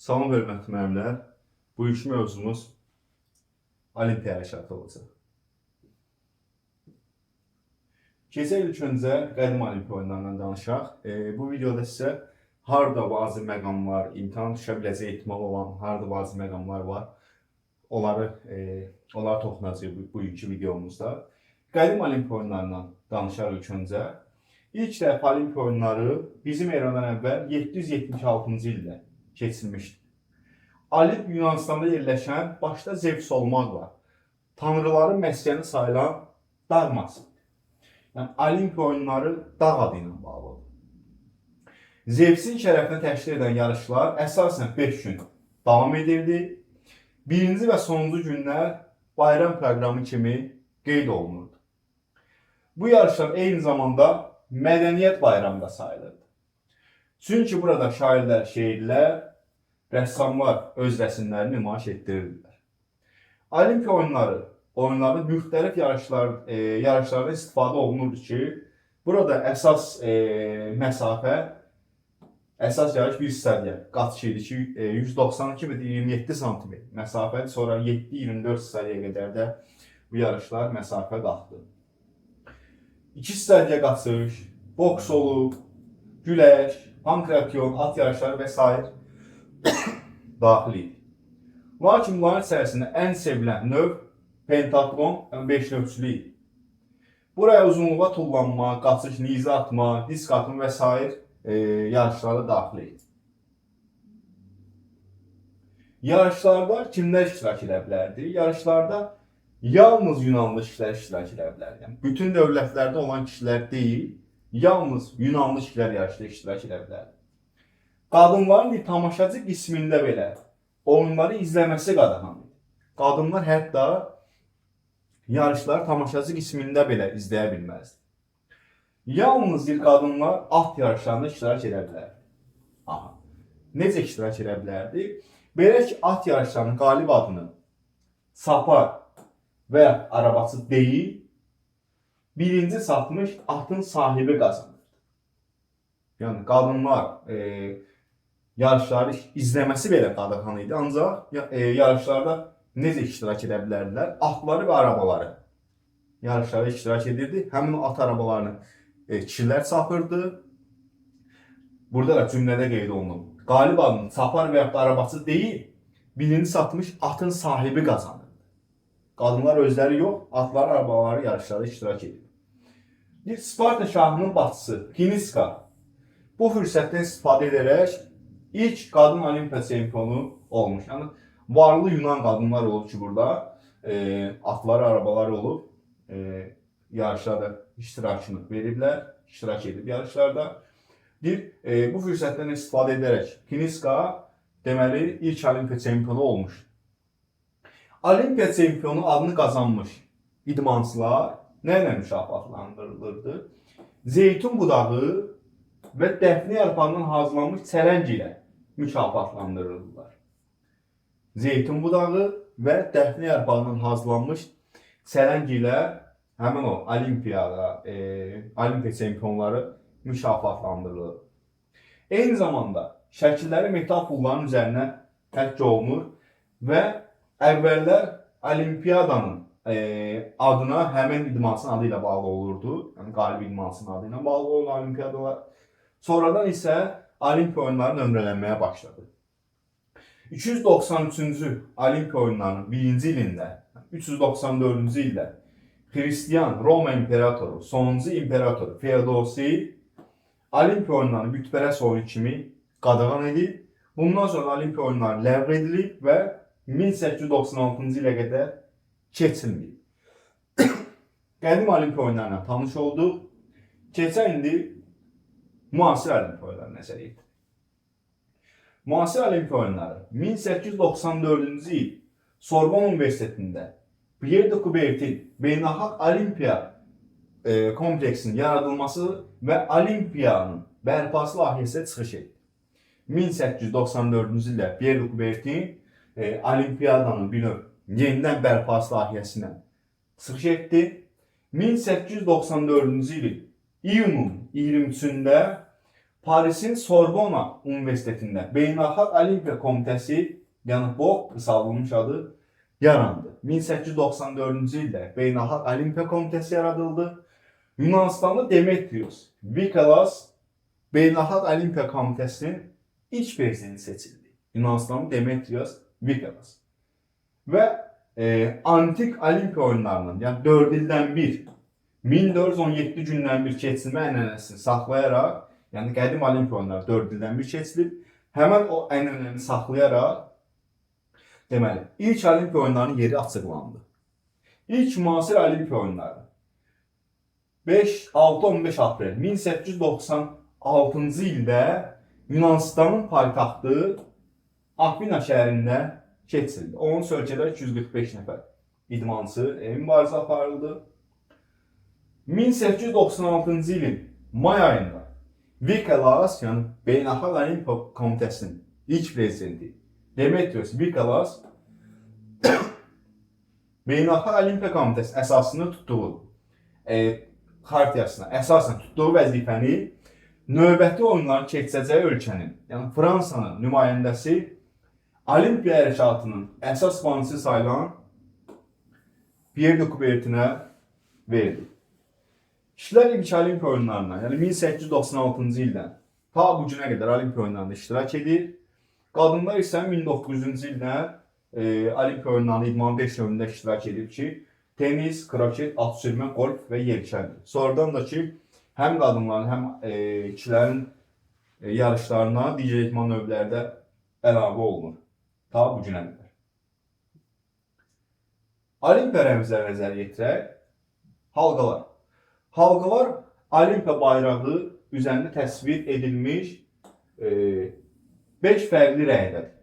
Salam hörmətli müəllimlər. Bu ilk mövzumuz Olimpiya hərəkatı olacaq. Keçək ilk öncə qədim Olimpiya oyunlarından danışaq. Bu videoda sizə harda vacib məqamlar, imtahan düşə biləcək ehtimal olan harda vacib məqamlar var, onlara toxunacağıq bu ilk videomuzda. Qədim Olimpiya oyunlarından danışaq ilk öncə. İlk dəfə Olimpiya oyunları bizim eradan əvvəl 776-cı ildə keçilmişdir. Olimp Yunanistanda yerləşən, başda Zevs olmaqla tanrıların məskəni sayılan dağ masıdır. Yəni, Olimpiya oyunları dağ adı ilə bağlıdır. Zevsin şərəfinə təşkil edən yarışlar əsasən 5 gün davam edirdi. Birinci və sonuncu günlər bayram proqramı kimi qeyd olunurdu. Bu yarışlar eyni zamanda mədəniyyət bayramı da sayılırdı. Çünki burada şairlər, şeirlər, rəssamlar öz rəsmlərini nümayiş etdirirdilər. Olimpiya oyunları müxtəlif yarışlarda istifadə olunurdu ki, burada əsas məsafə, əsas yarış 1 stadiya qaçış idi ki, 192 metr 27 sm məsafədir. Sonra 7-24 stadiyaya qədər də bu yarışlar məsafə qalxdı. 2 stadiya qaçış, boks olub, güləş, pankration, at yarışları və s. daxil idi. Lakin bunların içərisində ən sevilən növ pentatlon, 5 növçülü idi. Buraya uzunluğa tullanma, qaçış, nizə atma, disk atma və s. yarışları daxil idi. Yarışlarda kimlər iştirak edə bilərdi? Yarışlarda yalnız Yunanlı kişilər iştirak edə bilərdi. Yəni, bütün dövlətlərdə olan kişilər deyil, yalnız Yunanlı kişilər yarışda iştirak edə bilərdi. Qadınların bir tamaşacı qismində belə oyunları izləməsi qadağan idi. Qadınlar hətta yarışları tamaşacı qismində belə izləyə bilməzdi. Yalnız qadınlar at yarışlarında iştirak edə bilərdi. Necə iştirak edə bilərdi? Belə ki, at yarışlarının qalib adını sapar və arabası deyil, birinci satmış atın sahibi qazanırdı. Yəni, qadınlar yarışları izləməsi belə qadağan idi. Ancaq yarışlarda necə iştirak edə bilərdilər? Atları və arabaları yarışlarda iştirak edirdi. Həmin at arabalarını kişilər çapırdı. Burada da cümlədə qeyd olunub. Qalib adının çapar və yaxud arabası deyil, birinci satmış atın sahibi qazanırdı. Qadınlar özləri yox, atları, arabaları yarışlarda iştirak edir. Bir Sparta şahının bacısı Hiniska bu fürsətdən istifadə edərək ilk qadın Olimpiya çempionu olmuş. Yəni, varlı Yunan qadınlar olub ki, burada atları, arabaları olub, yarışlarda iştirakını veriblər, iştirak edib yarışlarda. Bu fürsətdən istifadə edərək Hiniska deməli ilk Olimpiya çempionu olmuş. Olimpiya çempionu adını qazanmış idmançılar nə ilə mükafatlandırılırdı? Zeytun budağı və dəfnə yarpağından hazırlanmış çələng ilə mükafatlandırılırlar. Zeytun budağı və dəfnə yarpağından hazırlanmış çələng ilə həmin o Olimpiya çempionları mükafatlandırılır. Eyni zamanda şəkilləri metal pulların üzərinə həkk olunur və əvvəllər Olimpiyadanın adına həmin idmançının adı ilə bağlı olurdu. Yəni, qalib idmançının adı ilə bağlı olurdu Olimpiyadalar. Sonradan isə Olimpiya oyunları nömrələnməyə başladı. 293-cü Olimpiya oyunlarının 1-ci ilində, 394-cü ildə Hristiyan Roma imperatoru, sonuncu imperatoru Feodosi Olimpiya oyunlarını bütpərəst oyun kimi qadağan edib. Bundan sonra Olimpiya oyunları ləğv edilib və 1896-cı ilə qədər keçilməyib. Qədim Olimpiya oyunlarına tanış olduq. Keçən indi müasir Olimpiya oyunları nəzərə etdik. Müasir Olimpiya oyunları 1894-cü il Sorbonne Universitetində Pierre de Coubertin beynəlxalq Olimpiya kompleksinin yaradılması və Olimpiyanın bərpası layihəsinə çıxış etdi. 1894-cü ildə Pierre de Coubertin Olimpiyadanın bir növ yenidən bərpası layihəsinə çıxış etdi. 1894-cü ilin iyunun 23-də Parisin Sorbona Universitetində Beynəlxalq Olimpiya Komitəsi, yəni BOK qısaldılmış adı, yarandı. 1894-cü ildə Beynəlxalq Olimpiya Komitəsi yaradıldı. Yunanistanlı Demetrios Vikalas Beynəlxalq Olimpiya Komitəsinin ilk prezidenti seçildi. Yunanistanlı Demetrios Vikalas. Və antik Olimpiya oyunlarının, yəni 4 ildən bir, 1417 gündən bir keçirmə ənənəsini saxlayaraq, yəni qədim Olimpiya oyunları 4 ildən bir keçirilib, həmən o ənənəni saxlayaraq, deməli, ilk Olimpiya oyunlarının yeri açıqlandı. İlk müasir Olimpiya oyunları 6-15 aprel 1896-cı ildə Yunanistanın paytaxtı Afina şəhərində keçirildi. Onun ölkədə 245 nəfər idmançı mübarizə aparıldı. 1896-cı ilin may ayında Vikalas, yəni Beynəlxalq Olimpiya Komitəsinin ilk prezidenti Demetrios Vikalas Beynəlxalq Olimpiya Komitəsi əsasını tutduğu xartiyasına əsasən tutduğu vəzifəni növbəti oyunların keçəcəyi ölkənin, yəni Fransanın nümayəndəsi Olimpiya hərəkatının əsas bançısı sayılan Pierre de Coubertinə verdi. Kişilər ilk Olimpiya oyunlarına, yəni 1896-cı ildən ta bu günə qədər Olimpiya oyunlarında iştirak edir. Qadınlar isə 1900-cü ildən Olimpiya oyunlarında idman 5 növündə iştirak edib ki, tenis, kroket, at sürmə, golf və yelkəndir. Sonradan da ki, həm qadınların, həm kişilərin yarışlarına digər idman növlərdə əlavə olunur. Ta bu günə qədər. Olimpiya rəmzləri nəzərə yetirək. Halqalar. Halqalar Olimpiya bayrağı üzərində təsvir edilmiş 5 fərqli rəngdədir.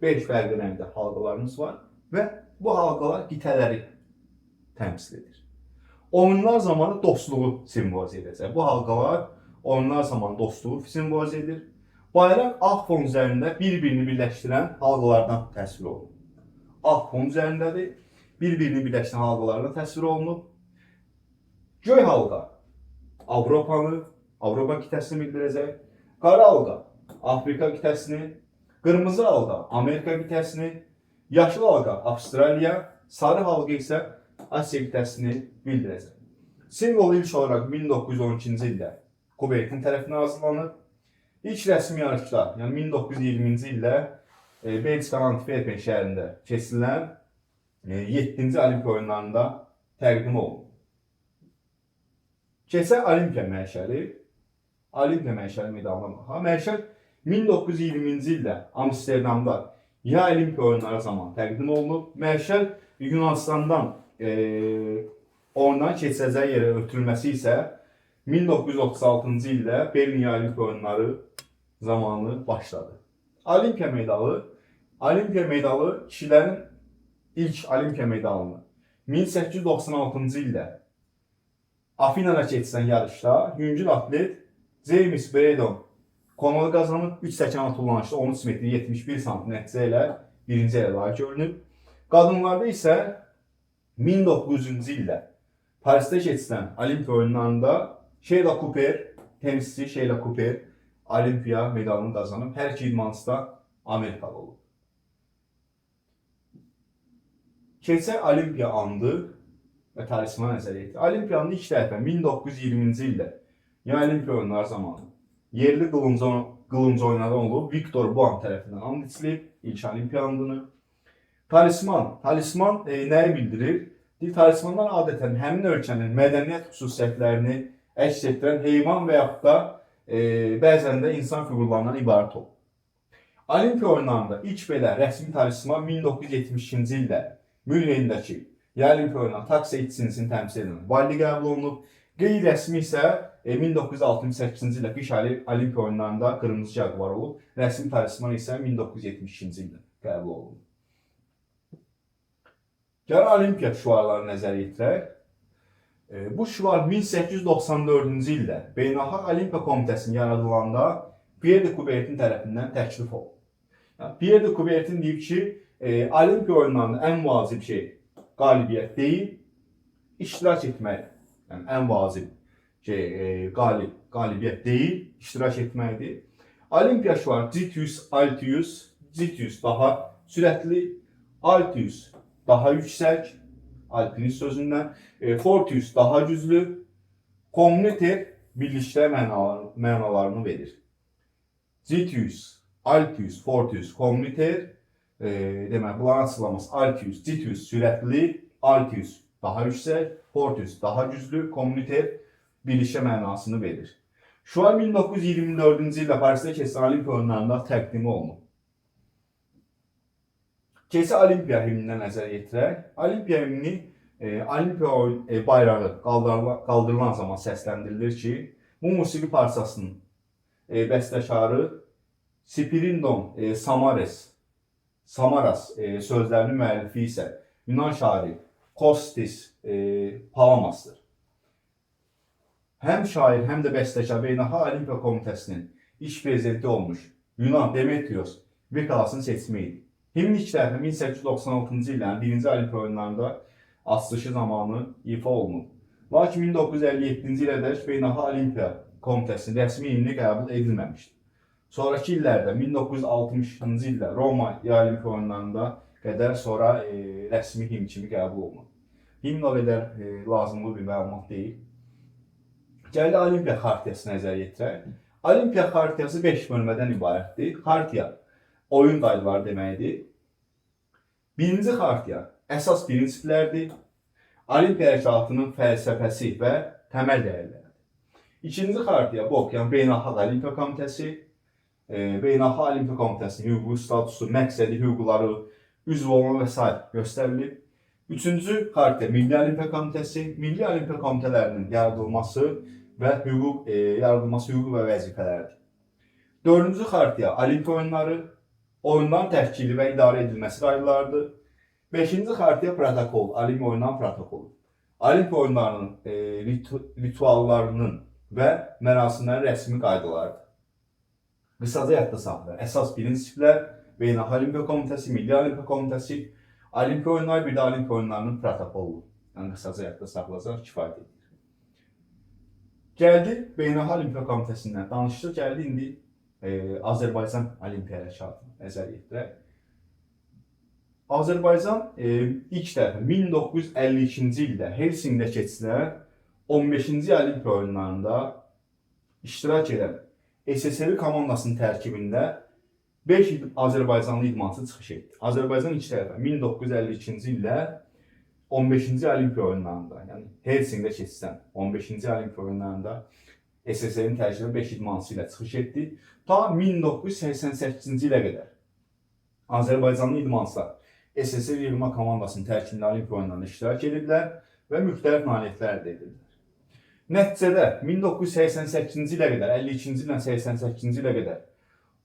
5 fərqli rəngdə halqalarımız var və bu halqalar qitələri təmsil edir. Oyunlar zamanı dostluğu simvolizə edəcək. Bu halqalar oyunlar zamanı dostluğu simvolizə edir. Bayraq ağ fon üzərində bir-birini birləşdirən halqalardan təsvir olunur. Ağ fon üzərindədir, bir-birini birləşdirən halqalardan təsvir olunub. Göy halqa Avropanı, Avropa qitəsini bildirəcək. Qara halqa Afrika qitəsini, qırmızı halqa Amerika qitəsini, yaşıl halqa Avstraliya, sarı halqa isə Asiya qitəsini bildirəcək. Simvol ilk olaraq 1912-ci ildə Coubertin tərəfindən hazırlanıb. İlk rəsmi yarışlar, yəni 1920-ci ildə Belçikanın Antwerpen şəhərində keçirilən 7-ci Olimpiya oyunlarında təqdim olunub. Keçək Olimpiya məşəli. Olimpiya məşəli medalına baxaq. Məşəl 1920-ci ildə Amsterdamda ya Olimpiya oyunları zamanı təqdim olunub. Məşəl Yunanistandan oyundan keçəcəyi yerə ötürülməsi isə 1936-cı ildə Berlin Olimpiya oyunları zamanı başladı. Olimpiya medalı kişilərin ilk Olimpiya medalını 1896-cı ildə Afinada keçirilən yarışda yüngül atlet James Braden komalı qazanıb 3 tullanışda 13 metr 71 sm nəticə ilə birinci yerə layiq görünüb. Qadınlarda isə 1900-cü ildə Parisdə keçirilən Olimpiya oyunlarında Sheila Cooper, tenisçi Sheila Cooper Olimpiya medalını qazanıb. Hər iki idmançı da Amerikalı olub. Keçək Olimpiya andı və talisman nəzərə yetir. Olimpiyanın ilk dəfə 1920-ci ildə, yəni Olimpiya oyunları zamanı yerli qılımcı oyunları olub. Victor Buan tərəfindən and içilib ilk Olimpiya andını. Talisman nəyi bildirir? Talismanlar adətən həmin ölkənin mədəniyyət xüsusiyyətlərini əks etdirən heyvan və yaxud da bəzən də insan figurlarından ibarət olur. Olimpiya oyunlarında ilk belə rəsmi talisman 1972-ci ildə Münhendəki Olimpiya oyunlarında taksi içincini təmsil edən Valli qəbul olunub. Qeyri-rəsmi isə 1968-ci ildə qış Olimpiya oyunlarında qırmızı jaguar olub. Rəsmi talisman isə 1972-ci ildə qəbul olunub. Gəl Olimpiya şüarlarını nəzərə yetirək. Bu şüar 1894-cü ildə Beynəlxalq Olimpiya Komitəsinin yaradılanda Pierre de Coubertin tərəfindən təklif olunub. Pierre de Coubertin deyib ki, Olimpiya oyunlarında ən vacib şey qalibiyyət deyil, iştirak etmək. Yəni ən vacib qalib qalibiyyət deyil, iştirak etməkdir. Olimpiyaş var, Citius, Altius, Citius daha sürətli, Altius daha yüksək, alpinist sözündən, Fortius daha güclü, Commuter birlikdə mənalarını verir. Citius, Altius, Fortius, Commuter, demək, bunların açıqlaması Altius, Citius sürətli, Altius daha yüksək, Fortius daha güclü, Commuter birlikdə mənasını verir. Şuar 1924-cü ildə Parisdə keçən Olimpiya oyunlarında təqdimi olunub. Keçə Olimpiya himninə nəzər yetirək. Olimpiya himni Olimpiya bayrağı qaldırılan zaman səsləndirilir ki, bu musiqi parçasının bəstəkarı Spirindon Samaras sözlərinin müəllifi isə Yunan şairi Kostis Palamasdır. Həm şair, həm də bəstəkar Beynəlxalq Olimpiya Komitəsinin iş prezidenti olmuş Yunan Demetrios Vikalasın seçimi idi. Himn ilk dəfə 1896-cı illərin 1-ci Olimpiya oyunlarında açılışı zamanı ifa olunub. Lakin 1957-ci ilədək Beynəlxalq Olimpiya Komitəsinin rəsmi himni qəbul edilməmişdir. Sonraki illərdə 1960-cı ildə Roma Olimpiya oyunlarında qədər sonra rəsmi himn kimi qəbul olunub. Himn o qədər lazımlı bir məlumat deyil. Gəldi Olimpiya xaritəsini nəzər yetirək. Olimpiya xaritəsi 5 bölmədən ibarətdir. Xartiya oyun qaydaları deməkdir. Birinci xartiya əsas prinsiplərdir. Olimpiya hərəkatının fəlsəfəsi və təməl dəyərləridir. İkinci xartiya bu oxuyan Beynəlxalq Olimpiya Komitəsi, Beynəlxalq Olimpiya Komitəsinin hüquqi statusu, məqsədi, hüquqları, üzv olma və s. göstərilir. Üçüncü xartiya Milli Olimpiya Komitəsi, Milli Olimpiya Komitələrinin yaradılması və hüquq və vəzifələridir. Dördüncü xartiya Olimpiya oyunları, oyunların təşkili və idarə edilməsi qaydalarıdır. Beşinci xartiya protokol, Olimpiya oyunlarının protokolu. Olimpiya oyunlarının rituallarının və mərasimlərin rəsmi qaydalarıdır. Qısaca yadda saxlayın. Əsas prinsiplər Beynəlxalq Olimpiya Komitəsi, Milli Olimpiya Komitəsi, Olimpiya oyunları, bir də Olimpiya oyunlarının protokolu. Yəni qısaca yadda saxlasaq kifayət edir. Gəldi Beynəlxalq Olimpiya Komitəsindən danışdıq. Gəldi indi Azərbaycan Olimpiya hərəkatını nəzər yetirək. Azərbaycan ilk dəfə 1952-ci ildə Helsinkidə keçirilən 15-ci Olimpiya oyunlarında iştirak edən SSR komandasının tərkibində 5 Azərbaycanlı idmançı çıxış etdi. Azərbaycan ilk dəfə 1952-ci ildə 15-ci Olimpiya oyunlarında, yəni Helsinkidə keçirilən 15-ci Olimpiya oyunlarında SSR-in tərkibində 5 idmançı ilə çıxış etdi. Ta 1988-ci ilə qədər Azərbaycanlı idmançılar SSR yığma komandasının tərkibində Olimpiya oyunlarında iştirak ediblər və müxtəlif nailiyyətlər əldə ediblər. Nəticədə 1988-ci ilə qədər, 52-ci ildən 88-ci ilə qədər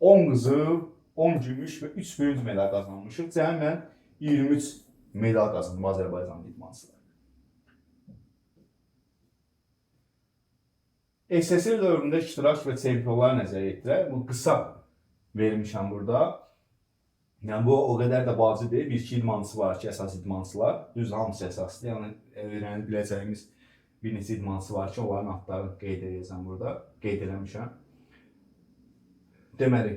10 qızıl, 10 gümüş və 3 bürünc medal qazanmışıq. Cəmən 23 medal qazanıb Azərbaycanlı idmançılar. SSR dövründə iştirak və çempionlar nəzərə yetirək. Bu qısa vermişəm burada. Yəni bu o qədər də vacib deyil. Bir-iki idmançısı var ki, əsas idmançılar. Düz hamısı əsasdır. Yəni öyrənib biləcəyimiz bir neçə idmançısı var ki, onların adlarını qeyd edəcəm burada. Qeyd eləmişəm. Deməli,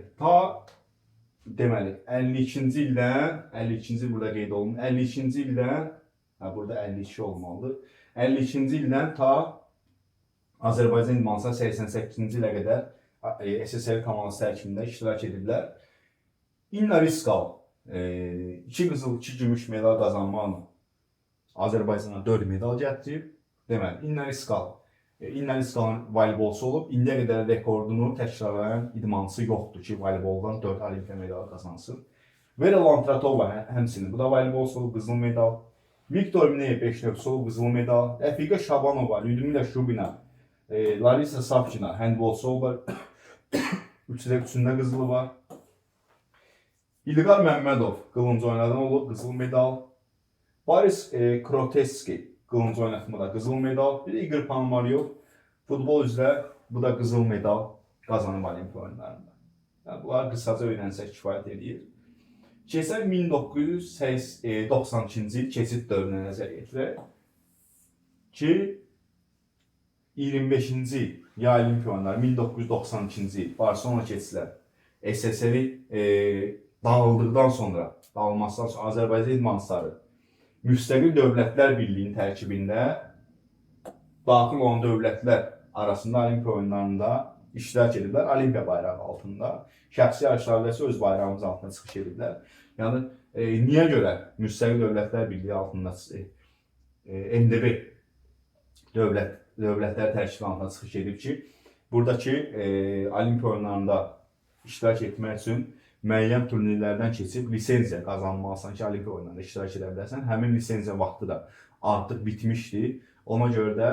52-ci ildən, 52-ci il burada qeyd olunur. 52-ci ildən, burada 52 olmalıdır. 52-ci ildən ta Azərbaycan idmançılar 88-ci ilə qədər SSR komandası tərkibində iştirak ediblər. İnna Riskal 2 qızıl, 2 gümüş medal qazanmaqla Azərbaycana 4 medal gətirib. Deməli, İnna Riskalın voleybolçusu olub. İndiyə qədər rekordunu təkrarlayan idmançısı yoxdur ki, voleyboldan 4 olimpiya medalı qazansın. Vera Lantratova həmçinin, bu da voleybolçu olub, qızıl medal. Viktor Mineyev 5 nöqtəsi olub, qızıl medal. Rəfiqə Şabanova, Lyudmila Şubina, Larisa Savkina, handbolçu olub, üçündə qızılı var. İlqar Məmmədov qılınc oynadan olub, qızıl medal. Boris Kroteski qılınc oynatmada qızıl medal. Bir də Igor Panamaryov futbol üzrə, bu da qızıl medal qazanıb olimpiya oyunlarında. Yəni, bunlar qısaca öyrənsək kifayət edir. Keçək 1992-ci il keçid dövrünə nəzər yetirək ki, 25-ci Yay Olimpiya oyunları 1992-ci il Barselona keçilər. SSR dağıldıqdan sonra, dağılmasından sonra Azərbaycan idmançıları müstəqil dövlətlər birliyinin tərkibində daxil olan dövlətlər arasında Olimpiya oyunlarında iştirak ediblər. Olimpiya bayrağı altında. Şəxsi yarışlarda isə öz bayrağımız altında çıxış ediblər. Yəni niyə görə müstəqil dövlətlər birliyi altında MDB dövlətlər təşkilatına çıxış edib ki, buradakı Olimpiya oyunlarında iştirak etmək üçün müəyyən turnirlərdən keçib lisenziya qazanmalısan ki, Olimpiya oyunlarında iştirak edə bilərsən. Həmin lisenziya vaxtı da artıq bitmişdi. Ona görə də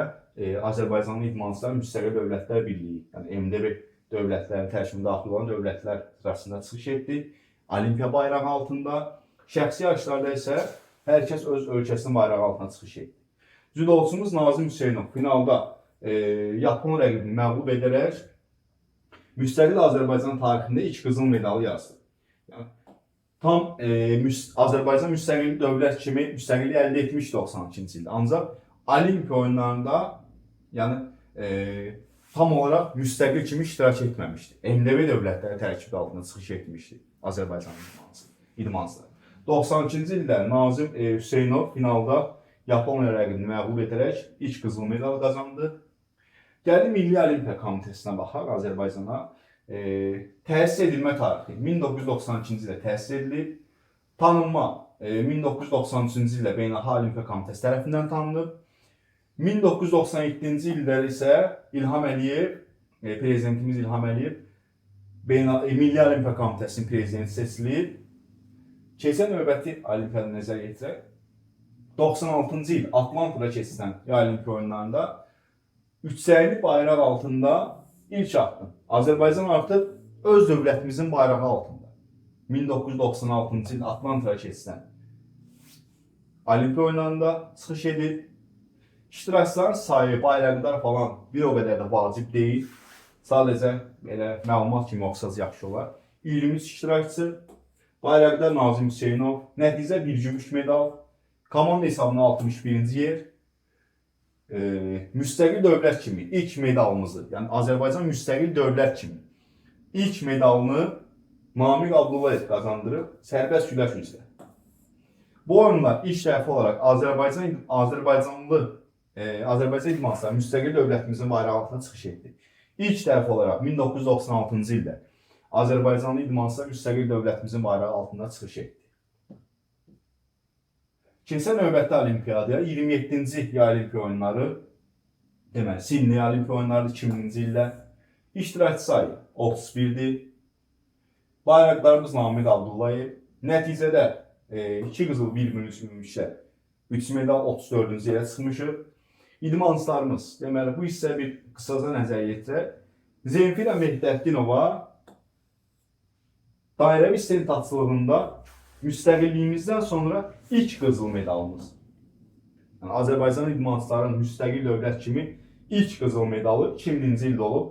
Azərbaycanlı idmançılar müstəqil dövlətlər birliyi, yəni MDB dövlətlərin tərkibində daxil olan dövlətlər arasında çıxış etdi. Olimpiya bayrağı altında, şəxsi yarışlarda isə hər kəs öz ölkəsinin bayrağı altına çıxış etdi. Judoçumuz Nazim Hüseynov finalda Yapon rəqibini məğlub edərək müstəqil Azərbaycan tarixində ilk qızıl medalı yazdı. Yəni, tam Azərbaycan müstəqil dövlət kimi müstəqillik əldə etmişdi 92-ci ildə. Ancaq Olimpiya oyunlarında yəni tam olaraq müstəqil kimi iştirak etməmişdi. MDB dövlətləri tərkibi altında çıxış etmişdi Azərbaycan idmançıları. 92-ci ildə Nazim Hüseynov finalda Yaponiya rəqibini məğlub edərək ilk qızıl medal qazandı. Gəldi Milli Olimpiya Komitəsinə baxaq Azərbaycana. Təsis edilmə tarixi 1992-ci ildə təsis edilib. Tanınma 1993-cü ildə Beynəlxalq Olimpiya Komitəsi tərəfindən tanınıb. 1997-ci ildə isə İlham Əliyev, prezidentimiz İlham Əliyev Milli Olimpiya Komitəsinin prezidenti seçilib. Keçən növbəti olimpiyada nəzərə yetirək. 96-cı il Atlanta'da keçirilən Olimpiya oyunlarında ütsəyli bayraq altında ilk addım. Azərbaycan artıq öz dövlətimizin bayrağı altında. 1996-cı il Atlanta'da keçirilən Olimpiya oyunlarında çıxış edib. İştirakçıların sayı, bayraqlar falan bir o qədər də vacib deyil. Sadəcə belə məlumat kimi oxusanız yaxşı olar. 23 iştirakçı, bayraqlar Nazim Hüseynov, nəticə bir gümüş medal, komanda hesabında 61-ci yer. Müstəqil dövlət kimi ilk medalımızı, yəni Azərbaycan müstəqil dövlət kimi ilk medalını Namiq Abdullayev qazandırıb sərbəst güləş üzrə. Bu oyunlar ilk dəfə olaraq Azərbaycan idmançıları müstəqil dövlətimizin bayrağı altına çıxış etdi. İlk dəfə olaraq 1996-cı ildə Azərbaycanlı idmançılar müstəqil dövlətimizin bayrağı altında çıxış etdi. Keçən növbəti olimpiyada 27-ci Yay Olimpiya oyunları, deməli Sidney Olimpiya oyunları 2000-ci ildə iştirakçı sayı 31-dir. Bayraqlarımız Namiq Abdullayev. Nəticədə 2 qızıl, 1 gümüşlə 3 medal 34-cü yerə çıxmışıq. İdmançılarımız, deməli bu hissə bir qısaca nəzərə yetirək. Zemfira Mehdəddinova dairəvi istintaqçılığında müstəqilliyimizdən sonra ilk qızıl medalımız. Yəni, Azərbaycan idmançıların müstəqil dövlət kimi ilk qızıl medalı 2000-ci ildə olub.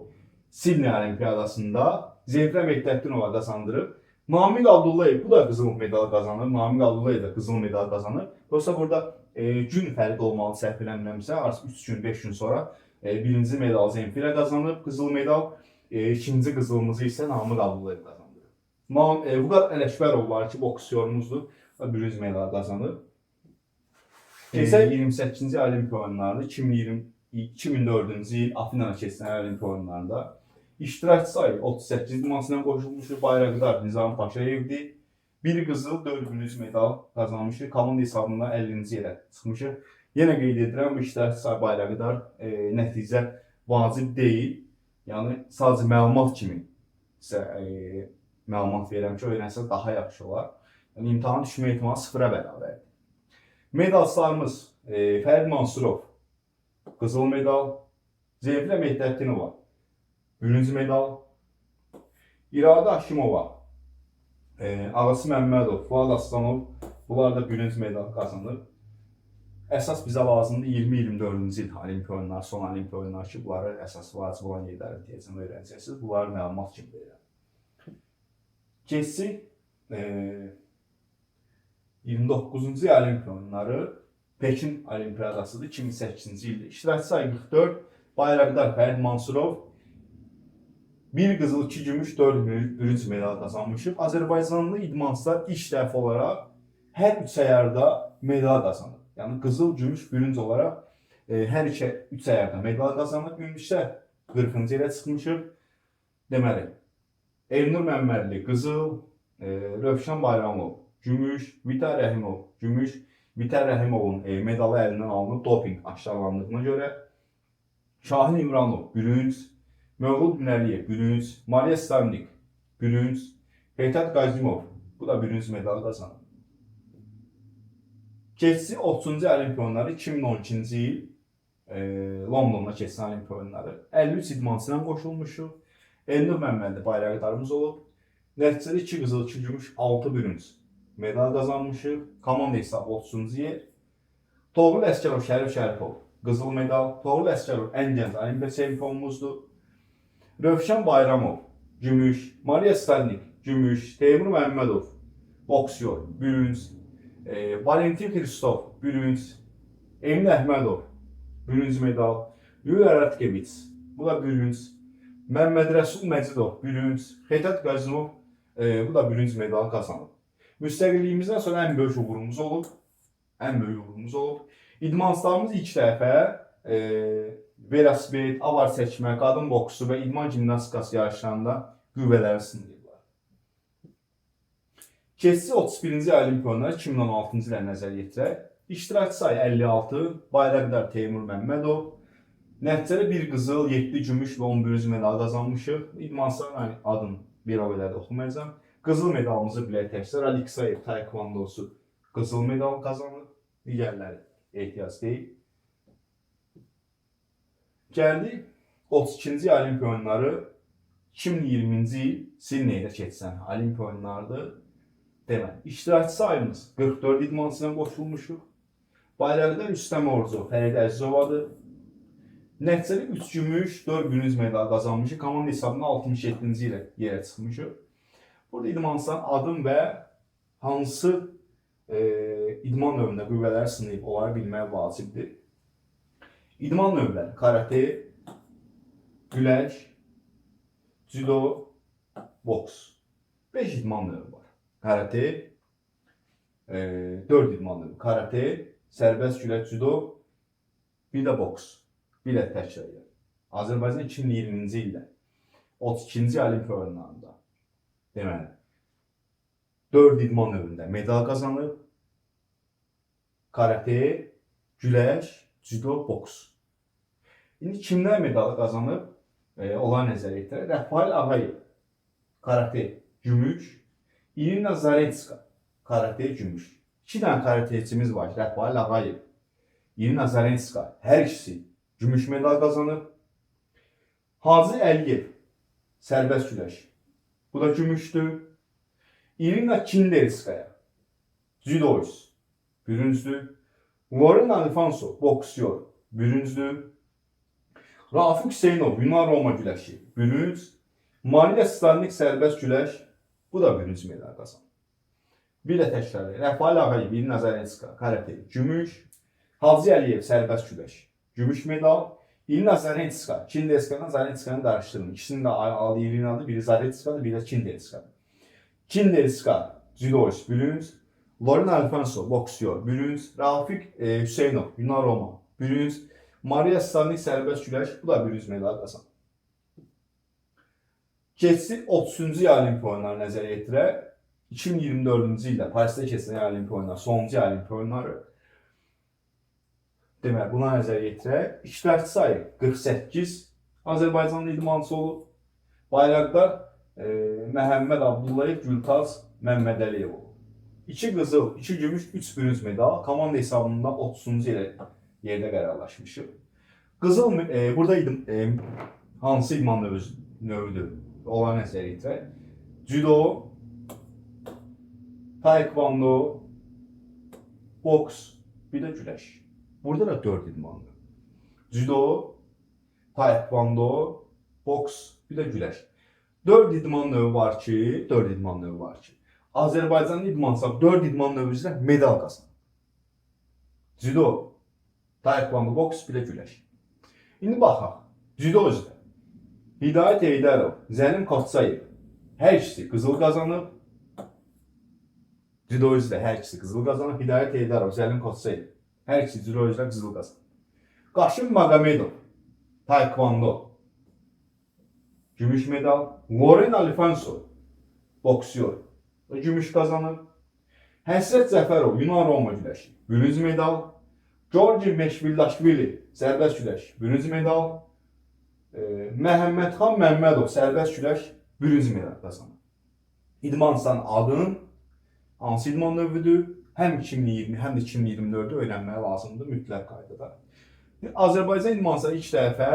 Sidney Olimpiyadasında Zemfira Mehdəddinova qazandırıb. Namiq Abdullayev bu da qızıl medal qazanır. Namiq Abdullayev da qızıl medal qazanır. Yoxsa burada gün fərqi olmalı səhv eləmirəmsə, artıq 3 gün, 5 gün sonra birinci medal Zemfira qazanıb, qızıl medal. İkinci qızılımızı isə Namiq Abdullayev qazandırıb. Vüqar Ələkbərov var ki, boksyorumuzdur. Bürünc medal qazanıb. Keçən 28-ci Olimpiya oyunlarında 2004-cü il Afinada keçirilən Olimpiya oyunlarında İştirakçı sayı 38 idmançıdan qoşulmuşdur. Bayraqdar Nizam Paşayevdir. Bir qızıl, 4 gümüş medal qazanmışdır. Komanda hesabında 50-ci yerə çıxmışıq. Yenə qeyd edirəm, bu iştirakçı sayı bayraqdar nəticə vacib deyil. Yəni sadəcə məlumat kimi sizə məlumat verirəm ki, öyrənsəz daha yaxşı olar. Yəni imtahana düşmə ehtimalı 0-a bərabərdir. Medalçılarımız Fərid Mansurov qızıl medal, Zemfira Mehdəddinova bürünc medal, İradə Aşimova, Ağası Məmmədov, Fuad Aslanov, bunlar da bürünc medal qazanır. Əsas bizə lazımdır 2024-cü il Olimpiya oyunları, son Olimpiya oyunları ki, bunları əsas vacib olan yerlərə deyəcəm, öyrənəcəksiniz. Bunları məlumat kimi verirəm. Keçsik 29-cu Olimpiya oyunları Pekin Olimpiyadasıdır 2008-ci ildə. İştirakçı sayı 44, Bayraktar Fərid Mansurov 1 qızıl, 2 gümüş, 4 bürünc medal qazanmışıq. Azərbaycanlı idmançılar ilk dəfə olaraq hər üç əyarda medal qazanır. Yəni qızıl, gümüş, bürünc olaraq hər üç əyarda medal qazanır. Ümumilikdə 40-cı yerə çıxmışıq. Deməli, Elnur Məmmədli qızıl, Rövşən Bayramov gümüş, Vitər Rəhimov gümüş. Vitər Rəhimovun medalı əlindən alınıb doping aşkarlandığına görə. Şahin İmranov bürünc, Mövlud Binəliyev bürünc, Mariya Stavnik bürünc, Heytat Qazimov bu da bürünc medal qazanıb. Keçsi 30-cu Olimpiya oyunları 2012-ci il Londonda keçən Olimpiya oyunları 53 idmançıyla qoşulmuşuq. Elnur Məmmədli bayraqdarımız olub. Nəticədə 2 qızıl, 2 gümüş, 6 bürünc medal qazanmışıq. Komanda hesabı 30-cu yer. Toğrul Əsgərov, Şərif Şərifov qızıl medal. Toğrul Əsgərov ən gənc Olimpiya çempionumuzdur. Rövşən Bayramov gümüş, Mariya Stalnik gümüş, Teymur Məmmədov boksyor bürünc, Valentin Xristov bürünc, Emin Əhmədov bürünc medal, Yuliy Aratkeviç bu da bürünc, Məmməd Rəsul Məcidov bürünc, Xeytat Qazimov bu da bürünc medal qazanıb. Müstəqilliyimizdən sonra ən böyük uğurumuz olub. İdmançılarımız ilk dəfə velosiped, avar çəkmə, qadın boksu və idman jimnastikası yarışlarında qüvvələri sınayıblar. Keçsi 31-ci Olimpiya oyunları 2016-cı ilə nəzərə yetirək. İştirakçı sayı 56, bayraqdar Teymur Məmmədov. Nəticədə 1 qızıl, 7 gümüş və 10 bürünc medal qazanmışıq. İdmançıların adını bir o qədər də oxumayacağım. Qızıl medalımızı bilək təkcə Aliksayev taekvondosu qızıl medal qazanıb. Digərləri ehtiyac deyil. Gəldik 32-ci Olimpiya oyunları 2020-ci il Sidneydə keçən Olimpiya oyunlarıdır. Deməli, iştirakçı sayımız 44 idmançıyla qoşulmuşuq. Bayraqdar Rüstəm Orucov, Fərid Əzizovadır. Nəticədə 3 gümüş, 4 bürünc medal qazanmışıq. Komanda hesabında 67-ci ilə yerə çıxmışıq. Burada idmançıların adım və hansı idman növündə qüvvələri sınayıb onları bilmək vacibdir. İdman növləri karate, güləş, judo, boks. 5 idman növü var. Karate, 4 idman növü. Karate, sərbəst güləş, judo, bir də boks. Bir də təkrar. Azərbaycan 2020-ci ildə 32-ci Olimpiya oyunlarında deməli 4 idman növündə medal qazanıb. Karate, güləş, judo, boks. İndi kimlər medalı qazanıb? Onları nəzərə yetirək. Rəfail Ağayev, karate, gümüş. İrina Zaretska, karate, gümüş. 2 dənə karateçimiz var. Rəfail Ağayev, İrina Zaretska, hər ikisi gümüş medal qazanıb. Hacı Əliyev, sərbəst güləş. Bu da gümüşdür. İrina Kinderskaya, judoist, bürüncdür. Loren Alfonso, boksyor, bürüncdür. Rafiq Hüseynov, Yunan-Roma güləşi, bürünc. Mariya Stalnik, sərbəst güləş, bu da bürünc medal qazanıb. Bir də təkrarlayaq. Rəfail Ağayev, İrina Zaretska, karate, gümüş. Hacı Əliyev, sərbəst güləş, gümüş medal. İrina Zaretska, Kinderska'dan Zaretska'nı qarışdırın. İkisinin də adı İrinadır, biri Zaretska'dır, biri də Kinderska'dır. Kinderska, judoist, bürünc. Loren Alfonso, boksyor, bürünc. Rafiq Hüseynov, Yunan-Roma, bürünc. Mariya Stalnik, sərbəst güləş, bu da bürünc medal qazanıb. Keçsi 30-cu Olimpiya oyunları nəzərə yetirək. 2024-cü ildə Parisdə keçən Olimpiya oyunları, sonuncu Olimpiya oyunları. Deməli, buna nəzərə yetirək. İştirakçı sayı 48 Azərbaycanlı idmançı olub. Bayraqdar Məhəmməd Abdullayev, Gültaz Məmmədəliyev olub. 2 qızıl, 2 gümüş, 3 bürünc medal. Komanda hesabında 30-cu yerdə qərarlaşmışıq. Qızıl, burada hansı idman növüdür? Onları nəzərə yetirək. Judo, taekwondo, boks, bir də güləş. Burada da 4 idman növü. Judo, taekwondo, boks, bir də güləş. 4 idman növü var ki, Azərbaycanlı idmançılar 4 idman növü üzrə medal qazanıb. Judo, taekwondo, boks, bir də güləş. İndi baxaq. Cüdo üzrə Hidayət Heydərov, Zəlim Koçayev hər ikisi qızıl qazanıb. Cüdo üzrə hər ikisi qızıl qazanıb. Hidayət Heydərov, Zəlim Koçayev hər ikisi cüdo üzrə qızıl qazanıb. Qaşım Maqamedov, Taekwondo gümüş medal. Loren Alifanso, boksyor, gümüş qazanıb. Həsrət Zəfərov, Yunan-Roma güləşi, bürünc medal. Georgi Meşvildaşvili, sərbəst güləş, bürünc medal. Məhəmmədxan Məmmədov, sərbəst güləş, bürünc medal qazanıb. İdmanstan adın hansı idman növüdür? Həm 2020, həm də 2024-də öyrənməyə lazımdır mütləq qaydada. Azərbaycan idmançıları ilk dəfə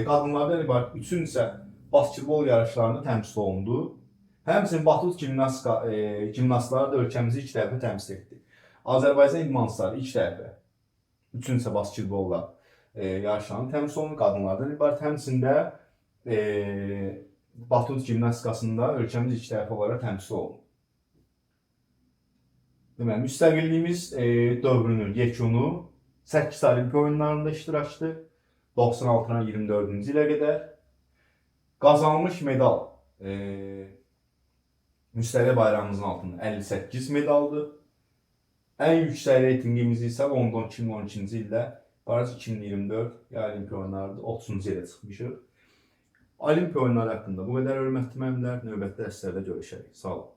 qadınlardan ibarət 3-cü isə basketbol yarışlarında təmsil olundu. Həmçinin batut gimnastları da ölkəmizi ilk dəfə təmsil etdi. Azərbaycan idmançıları ilk dəfə 3-cü isə basketbolla yarışlarında təmsil olundu qadınlardan ibarət. Həmçində batut gimnastikasında ölkəmiz ilk dəfə olaraq təmsil olundu. Deməli, müstəqilliyimiz dövrünün yekunu 8 Olimpiya oyunlarında iştirakçı 96-dan 24-cü ilə qədər qazanmış medal müstəqil bayrağımızın altında 58 medaldır. Ən yüksək reytingimiz isə London 2012-ci ildə Paris 2024 Olimpiya oyunlarında 30-cu yerə çıxmışıq. Olimpiya oyunları haqqında bu qədər hörmətli müəllimlər, növbəti dərslərdə görüşərik. Sağ olun.